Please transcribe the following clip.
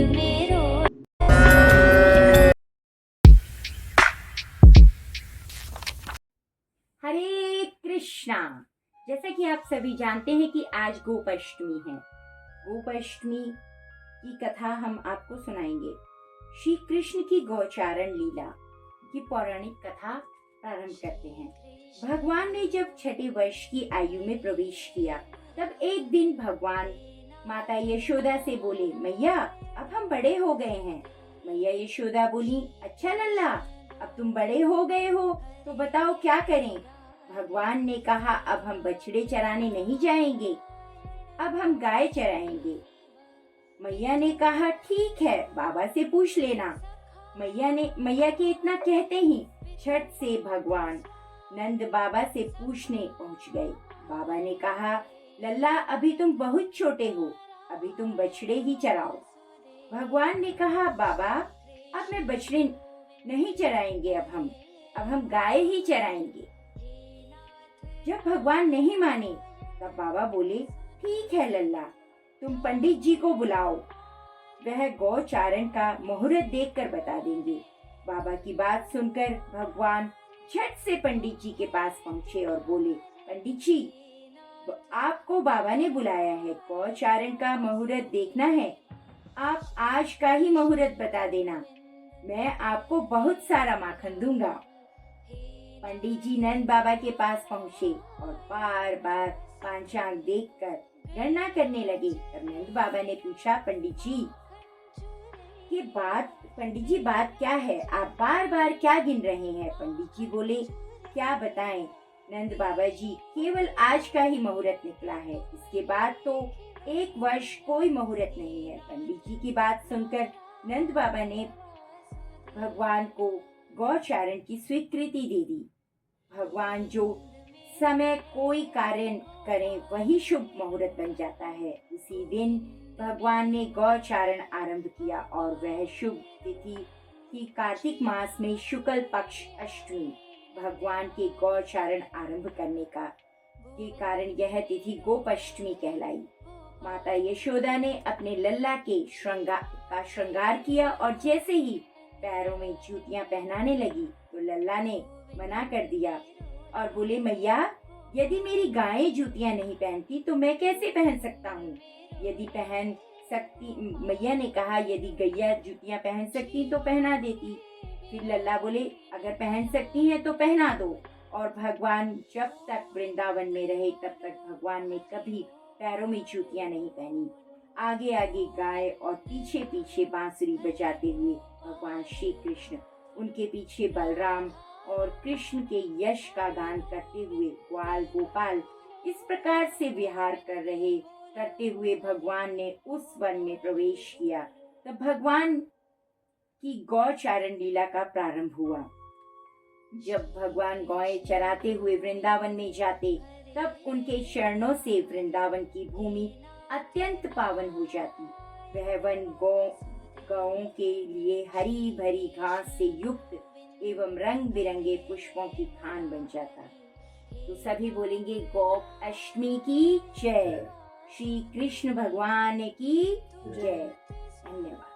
में रो। हरे कृष्णा। जैसा कि आप सभी जानते हैं कि आज गोपाष्टमी है। गोपाष्टमी की कथा हम आपको सुनाएंगे। श्री कृष्ण की गौचारण लीला की पौराणिक कथा प्रारंभ करते हैं। भगवान ने जब छठे वर्ष की आयु में प्रवेश किया तब एक दिन भगवान माता यशोदा से बोले, मैया अब हम बड़े हो गए हैं। मैया यशोदा बोली, अच्छा लल्ला, अब तुम बड़े हो गए हो तो बताओ क्या करें। भगवान ने कहा, अब हम बछड़े चराने नहीं जाएंगे, अब हम गाय चराएंगे। मैया ने कहा, ठीक है, बाबा से पूछ लेना। मैया के इतना कहते ही झट से भगवान नंद बाबा से पूछने पहुंच गए। बाबा ने कहा, लल्ला अभी तुम बहुत छोटे हो, अभी तुम बछड़े ही चराओ। भगवान ने कहा, बाबा अब मैं बछड़े नहीं चराएंगे, अब हम गाय ही चराएंगे। जब भगवान नहीं माने तब बाबा बोले, ठीक है लल्ला, तुम पंडित जी को बुलाओ, वह गौचारण का मुहूर्त देखकर बता देंगे। बाबा की बात सुनकर भगवान झट से पंडित जी के पास पहुँचे और बोले, पंडित जी आपको बाबा ने बुलाया है, गौचारण का मुहूर्त देखना है, आप आज का ही मुहूर्त बता देना, मैं आपको बहुत सारा माखन दूंगा। पंडित जी नंद बाबा के पास पहुँचे और बार बार पांचांग देखकर गणना करने लगे। तब नंद बाबा ने पूछा, पंडित जी बात क्या है, आप बार बार क्या गिन रहे हैं। पंडित जी बोले, क्या बताएं नंद बाबा जी, केवल आज का ही मुहूर्त निकला है, इसके बाद तो एक वर्ष कोई मुहूर्त नहीं है। पंडित जी की बात सुनकर नंद बाबा ने भगवान को गौचारण की स्वीकृति दे दी। भगवान जो समय कोई कार्य करें वही शुभ मुहूर्त बन जाता है। उसी दिन भगवान ने गौचारण आरंभ किया और वह शुभ तिथि थी कार्तिक मास में शुक्ल पक्ष अष्टमी। भगवान के गौचारण आरंभ करने के कारण यह तिथि गोपाष्टमी कहलाई। माता यशोदा ने अपने लल्ला के श्रृंगार किया और जैसे ही पैरों में जूतियां पहनाने लगी तो लल्ला ने मना कर दिया और बोले, मैया यदि मेरी गायें जूतियां नहीं पहनती तो मैं कैसे पहन सकता हूँ। यदि पहन सकती, मैया ने कहा, यदि गैया जूतियां पहन सकती तो पहना देती। फिर लल्ला बोले, अगर पहन सकती हैं तो पहना दो। और भगवान जब तक वृंदावन में रहे तब तक भगवान ने कभी पैरों में जूतियां नहीं पहनी। आगे आगे गाय और पीछे पीछे बांसुरी बजाते हुए भगवान श्री कृष्ण, उनके पीछे बलराम और कृष्ण के यश का गान करते हुए ग्वाल गोपाल इस प्रकार से विहार करते हुए भगवान ने उस वन में प्रवेश किया। तब भगवान की गौचारण लीला का प्रारंभ हुआ। जब भगवान गौएं चराते हुए वृंदावन में जाते तब उनके चरणों से वृंदावन की भूमि अत्यंत पावन हो जाती। वह वन गौओं के लिए हरी भरी घास से युक्त एवं रंग बिरंगे पुष्पों की खान बन जाता। तो सभी बोलेंगे, गोपाष्टमी की जय, श्री कृष्ण भगवान की जय। धन्यवाद।